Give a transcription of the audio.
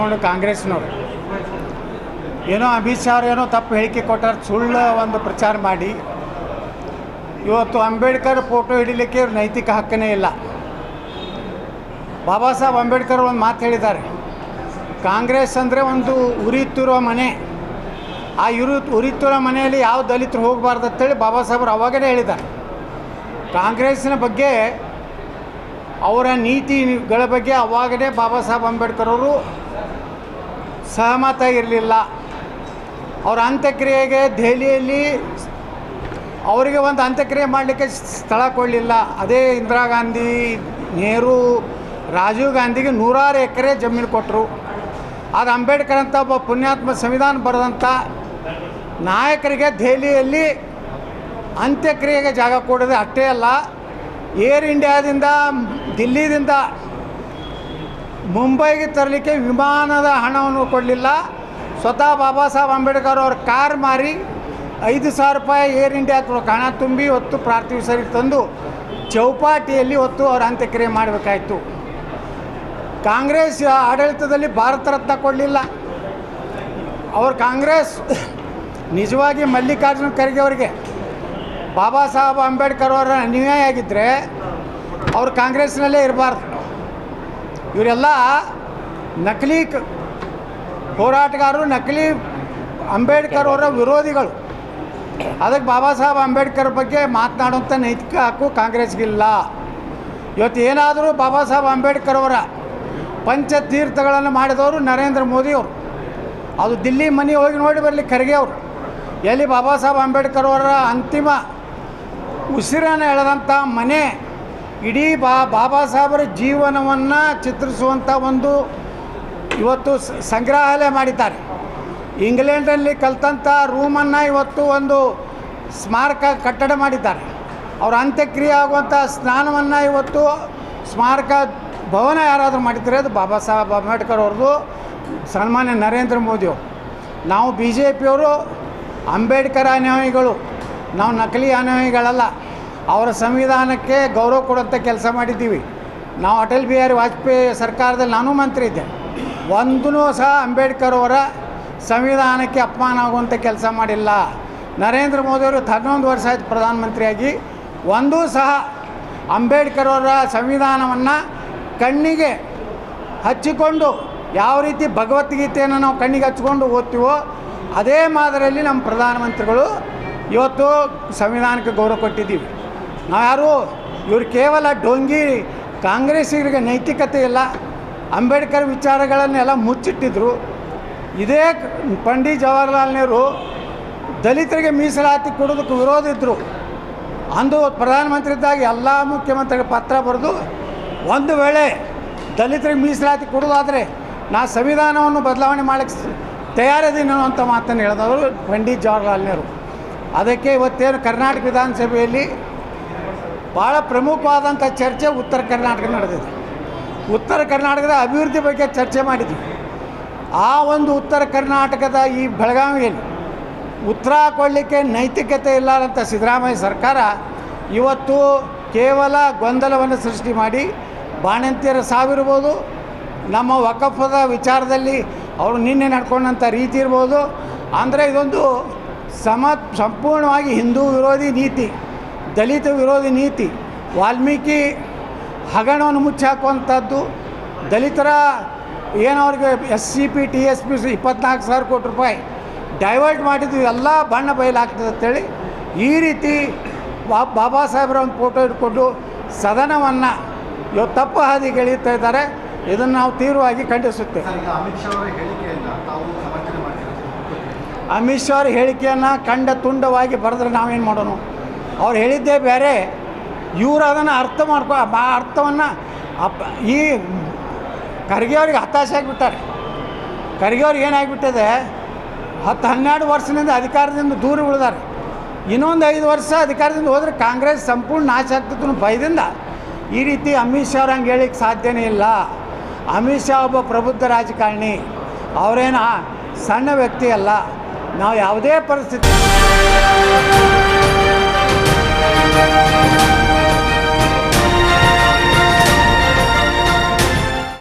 ಕಾಂಗ್ರೆಸ್ನವರು ಏನೋ ಅಮಿತ್ ಶಾ ಏನೋ ತಪ್ಪು ಹೇಳಿಕೆ ಕೊಟ್ಟಾರೆ, ಸುಳ್ಳು ಒಂದು ಪ್ರಚಾರ ಮಾಡಿ ಇವತ್ತು ಅಂಬೇಡ್ಕರ್ ಫೋಟೋ ಹಿಡಿಲಿಕ್ಕೆ ನೈತಿಕ ಹಕ್ಕನೇ ಇಲ್ಲ. ಬಾಬಾ ಸಾಹೇಬ್ ಅಂಬೇಡ್ಕರ್ ಒಂದು ಮಾತು ಹೇಳಿದ್ದಾರೆ, ಕಾಂಗ್ರೆಸ್ ಅಂದರೆ ಒಂದು ಉರಿಯುತ್ತಿರುವ ಮನೆ, ಆ ಉರಿಯುತ್ತಿರೋ ಮನೆಯಲ್ಲಿ ಯಾವ ದಲಿತರು ಹೋಗಬಾರ್ದು ಅಂತೇಳಿ ಬಾಬಾ ಸಾಹೇಬರು ಅವಾಗಲೇ ಹೇಳಿದ್ದಾರೆ. ಕಾಂಗ್ರೆಸ್ಸಿನ ಬಗ್ಗೆ ಅವರ ನೀತಿಗಳ ಬಗ್ಗೆ ಅವಾಗಲೇ ಬಾಬಾ ಸಾಹೇಬ್ ಅಂಬೇಡ್ಕರ್ ಅವರು ಸಹಮತ ಇರಲಿಲ್ಲ. ಅವರ ಅಂತ್ಯಕ್ರಿಯೆಗೆ ದೆಹಲಿಯಲ್ಲಿ ಅವರಿಗೆ ಒಂದು ಅಂತ್ಯಕ್ರಿಯೆ ಮಾಡಲಿಕ್ಕೆ ಸ್ಥಳ ಕೊಡಲಿಲ್ಲ. ಅದೇ ಇಂದಿರಾ ಗಾಂಧಿ, ನೆಹರು, ರಾಜೀವ್ ಗಾಂಧಿಗೆ 100 ಎಕರೆ ಜಮೀನು ಕೊಟ್ಟರು. ಅದು ಅಂಬೇಡ್ಕರ್ ಅಂತ ಒಬ್ಬ ಪುಣ್ಯಾತ್ಮ ಸಂವಿಧಾನ ಬರೆದಂಥ ನಾಯಕರಿಗೆ ದೆಹಲಿಯಲ್ಲಿ ಅಂತ್ಯಕ್ರಿಯೆಗೆ ಜಾಗ ಕೊಡೋದು ಅಷ್ಟೇ ಅಲ್ಲ, ಏರ್ ಇಂಡಿಯಾದಿಂದ ದಿಲ್ಲಿದಿಂದ ಮುಂಬೈಗೆ ತರಲಿಕ್ಕೆ ವಿಮಾನದ ಹಣವನ್ನು ಕೊಡಲಿಲ್ಲ. ಸ್ವತಃ ಬಾಬಾ ಸಾಹೇಬ್ ಅಂಬೇಡ್ಕರ್ ಅವ್ರ ಕಾರ್ ಮಾರಿ 5,000 ರೂಪಾಯಿ ಏರ್ ಇಂಡಿಯಾ ಹಣ ತುಂಬಿ ಹೊತ್ತು ಪಾರ್ಥಿವ ಶರೀರ ತಂದು ಚೌಪಾಟಿಯಲ್ಲಿ ಹೊತ್ತು ಅವ್ರ ಅಂತ್ಯಕ್ರಿಯೆ ಮಾಡಬೇಕಾಯಿತು. ಕಾಂಗ್ರೆಸ್ ಆಡಳಿತದಲ್ಲಿ ಭಾರತ ರತ್ನ ಕೊಡಲಿಲ್ಲ. ಕಾಂಗ್ರೆಸ್ ನಿಜವಾಗಿ ಮಲ್ಲಿಕಾರ್ಜುನ ಖರ್ಗೆ ಅವರಿಗೆ ಬಾಬಾ ಸಾಹೇಬ್ ಅಂಬೇಡ್ಕರ್ ಅವರ ಅನ್ಯಾಯ ಆಗಿದ್ದರೆ ಅವರು ಕಾಂಗ್ರೆಸ್ನಲ್ಲೇ ಇರಬಾರ್ದು. ಇವರೆಲ್ಲ ನಕಲಿ ಹೋರಾಟಗಾರರು, ನಕಲಿ ಅಂಬೇಡ್ಕರ್ ಅವರ ವಿರೋಧಿಗಳು. ಅದಕ್ಕೆ ಬಾಬಾ ಸಾಹೇಬ್ ಅಂಬೇಡ್ಕರ್ ಬಗ್ಗೆ ಮಾತನಾಡುವಂಥ ನೈತಿಕ ಹಕ್ಕು ಕಾಂಗ್ರೆಸ್ಗಿಲ್ಲ. ಇವತ್ತು ಏನಾದರೂ ಬಾಬಾ ಸಾಹೇಬ್ ಅಂಬೇಡ್ಕರ್ ಅವರ ಪಂಚತೀರ್ಥಗಳನ್ನು ಮಾಡಿದವರು ನರೇಂದ್ರ ಮೋದಿಯವರು. ಅದು ದಿಲ್ಲಿ ಮನೆ ಹೋಗಿ ನೋಡಿ ಬರಲಿ ಖರ್ಗೆ ಅವರು, ಎಲ್ಲಿ ಬಾಬಾ ಸಾಹೇಬ್ ಅಂಬೇಡ್ಕರ್ ಅವರ ಅಂತಿಮ ಉಸಿರನ್ನು ಎಳೆದಂಥ ಮನೆ. ಇಡೀ ಬಾಬಾ ಸಾಹೇಬರ ಜೀವನವನ್ನು ಚಿತ್ರಿಸುವಂಥ ಒಂದು ಇವತ್ತು ಸಂಗ್ರಹಾಲಯ ಮಾಡಿದ್ದಾರೆ. ಇಂಗ್ಲೆಂಡಲ್ಲಿ ಕಲಿತಂಥ ರೂಮನ್ನು ಇವತ್ತು ಒಂದು ಸ್ಮಾರಕ ಕಟ್ಟಡ ಮಾಡಿದ್ದಾರೆ. ಅವರ ಅಂತ್ಯಕ್ರಿಯೆ ಆಗುವಂಥ ಸ್ನಾನವನ್ನು ಇವತ್ತು ಸ್ಮಾರಕ ಭವನ ಯಾರಾದರೂ ಮಾಡಿದರೆ ಅದು ಬಾಬಾ ಸಾಹೇಬ್ ಅಂಬೇಡ್ಕರ್ ಅವ್ರದ್ದು, ಸನ್ಮಾನ್ಯ ನರೇಂದ್ರ ಮೋದಿಯವರು. ನಾವು ಬಿ ಜೆ ಪಿಯವರು ಅಂಬೇಡ್ಕರ್ ಅನುಯಾಯಿಗಳು, ನಾವು ನಕಲಿ ಅನುಯಾಯಿಗಳಲ್ಲ. ಅವರ ಸಂವಿಧಾನಕ್ಕೆ ಗೌರವ ಕೊಡುವಂಥ ಕೆಲಸ ಮಾಡಿದ್ದೀವಿ. ನಾವು ಅಟಲ್ ಬಿಹಾರಿ ವಾಜಪೇಯಿ ಸರ್ಕಾರದಲ್ಲಿ ನಾನು ಮಂತ್ರಿ ಇದ್ದೆ. ಒಂದೂ ಸಹ ಅಂಬೇಡ್ಕರ್ ಅವರ ಸಂವಿಧಾನಕ್ಕೆ ಅಪಮಾನ ಆಗುವಂಥ ಕೆಲಸ ಮಾಡಿಲ್ಲ. ನರೇಂದ್ರ ಮೋದಿಯವರು 11 ವರ್ಷ ಆಯಿತು ಪ್ರಧಾನಮಂತ್ರಿಯಾಗಿ, ಒಂದೂ ಸಹ ಅಂಬೇಡ್ಕರ್ ಅವರ ಸಂವಿಧಾನವನ್ನು ಕಣ್ಣಿಗೆ ಹಚ್ಚಿಕೊಂಡು ಯಾವ ರೀತಿ ಭಗವದ್ಗೀತೆಯನ್ನು ನಾವು ಕಣ್ಣಿಗೆ ಹಚ್ಕೊಂಡು ಓದ್ತೀವೋ ಅದೇ ಮಾದರಿಯಲ್ಲಿ ನಮ್ಮ ಪ್ರಧಾನಮಂತ್ರಿಗಳು ಇವತ್ತು ಸಂವಿಧಾನಕ್ಕೆ ಗೌರವ ಕೊಟ್ಟಿದ್ದೀವಿ. ನಾವು ಯಾರು ಇವರು ಕೇವಲ ಡೊಂಗಿ ಕಾಂಗ್ರೆಸ್ಸಿಗರಿಗೆ ನೈತಿಕತೆ ಇಲ್ಲ. ಅಂಬೇಡ್ಕರ್ ವಿಚಾರಗಳನ್ನೆಲ್ಲ ಮುಚ್ಚಿಟ್ಟಿದ್ರು. ಇದೇ ಪಂಡಿತ್ ಜವಾಹರ್ಲಾಲ್ ನೆಹರು ದಲಿತರಿಗೆ ಮೀಸಲಾತಿ ಕೊಡೋದಕ್ಕೆ ವಿರೋಧ ಇದ್ದರು. ಅಂದು ಪ್ರಧಾನಮಂತ್ರಿ ಇದ್ದಾಗ ಎಲ್ಲ ಮುಖ್ಯಮಂತ್ರಿಗೆ ಪತ್ರ ಬರೆದು, ಒಂದು ವೇಳೆ ದಲಿತರಿಗೆ ಮೀಸಲಾತಿ ಕೊಡೋದಾದರೆ ನಾ ಸಂವಿಧಾನವನ್ನು ಬದಲಾವಣೆ ಮಾಡೋಕ್ಕೆ ತಯಾರಿದ್ದೀನಿ ಅಂತ ಮಾತನ್ನು ಹೇಳಿದವರು ಪಂಡಿತ್ ಜವಾಹರ್ಲಾಲ್ ನೆಹರು. ಅದಕ್ಕೆ ಇವತ್ತೇನು ಕರ್ನಾಟಕ ವಿಧಾನಸಭೆಯಲ್ಲಿ ಭಾಳ ಪ್ರಮುಖವಾದಂಥ ಚರ್ಚೆ ಉತ್ತರ ಕರ್ನಾಟಕ ನಡೆದಿದೆ. ಉತ್ತರ ಕರ್ನಾಟಕದ ಅಭಿವೃದ್ಧಿ ಬಗ್ಗೆ ಚರ್ಚೆ ಮಾಡಿದ್ವಿ. ಆ ಒಂದು ಉತ್ತರ ಕರ್ನಾಟಕದ ಈ ಬೆಳಗಾವಿಯಲ್ಲಿ ಉತ್ತರ ಕೊಡಲಿಕ್ಕೆ ನೈತಿಕತೆ ಇಲ್ಲದಂಥ ಸಿದ್ದರಾಮಯ್ಯ ಸರ್ಕಾರ ಇವತ್ತು ಕೇವಲ ಗೊಂದಲವನ್ನು ಸೃಷ್ಟಿ ಮಾಡಿ ಬಾಣಂತಿಯರ ಸಾವಿರ್ಬೋದು, ನಮ್ಮ ವಕಫದ ವಿಚಾರದಲ್ಲಿ ಅವರು ನಿನ್ನೆ ನಡ್ಕೊಂಡಂಥ ರೀತಿ ಇರ್ಬೋದು. ಅಂದರೆ ಇದೊಂದು ಸಂಪೂರ್ಣವಾಗಿ ಹಿಂದೂ ವಿರೋಧಿ ನೀತಿ, ದಲಿತ ವಿರೋಧಿ ನೀತಿ. ವಾಲ್ಮೀಕಿ ಹಗರಣವನ್ನು ಮುಚ್ಚಾಕುವಂಥದ್ದು, ದಲಿತರ ಏನವ್ರಿಗೆ SCP TSP 24,000 ಕೋಟಿ ರೂಪಾಯಿ ಡೈವರ್ಟ್ ಮಾಡಿದ್ದು ಎಲ್ಲ ಬಣ್ಣ ಬಯಲಾಗ್ತದೆ ಅಂತೇಳಿ ಈ ರೀತಿ ಬಾಬಾ ಸಾಹೇಬ್ರ ಒಂದು ಫೋಟೋ ಇಟ್ಕೊಂಡು ಸದನವನ್ನು ಇವತ್ತು ತಪ್ಪು ಹಾದಿಗೆ ಎಳೀತಾ ಇದ್ದಾರೆ. ಇದನ್ನು ನಾವು ತೀವ್ರವಾಗಿ ಖಂಡಿಸುತ್ತೇವೆ. ಅಮಿತ್ ಶಾ ಅವರ ಹೇಳಿಕೆಯನ್ನು ಖಂಡ ತುಂಡವಾಗಿ ಬರೆದ್ರೆ ನಾವೇನು ಮಾಡೋಣ? ಅವ್ರು ಹೇಳಿದ್ದೇ ಬೇರೆ, ಇವರು ಅದನ್ನು ಅರ್ಥವನ್ನು ಈ ಖರ್ಗೆ ಅವ್ರಿಗೆ ಹತಾಶೆ ಆಗಿಬಿಟ್ಟಾರೆ. ಖರ್ಗೆ ಅವ್ರಿಗೆ ಏನಾಗಿಬಿಟ್ಟಿದೆ, 10-12 ವರ್ಷದಿಂದ ಅಧಿಕಾರದಿಂದ ದೂರ ಉಳಿದಾರೆ. ಇನ್ನೊಂದು 5 ವರ್ಷ ಅಧಿಕಾರದಿಂದ ಹೋದರೆ ಕಾಂಗ್ರೆಸ್ ಸಂಪೂರ್ಣ ನಾಶ ಆಗ್ತಿತ್ತು ಭಯದಿಂದ. ಈ ರೀತಿ ಅಮಿತ್ ಶಾ ಅವ್ರು ಹಂಗೆ ಹೇಳಿಕ್ಕೆ ಸಾಧ್ಯನೇ ಇಲ್ಲ. ಅಮಿತ್ ಶಾ ಒಬ್ಬ ಪ್ರಬುದ್ಧ ರಾಜಕಾರಣಿ, ಅವರೇನು ಸಣ್ಣ ವ್ಯಕ್ತಿ ಅಲ್ಲ. ನಾವು ಯಾವುದೇ ಪರಿಸ್ಥಿತಿ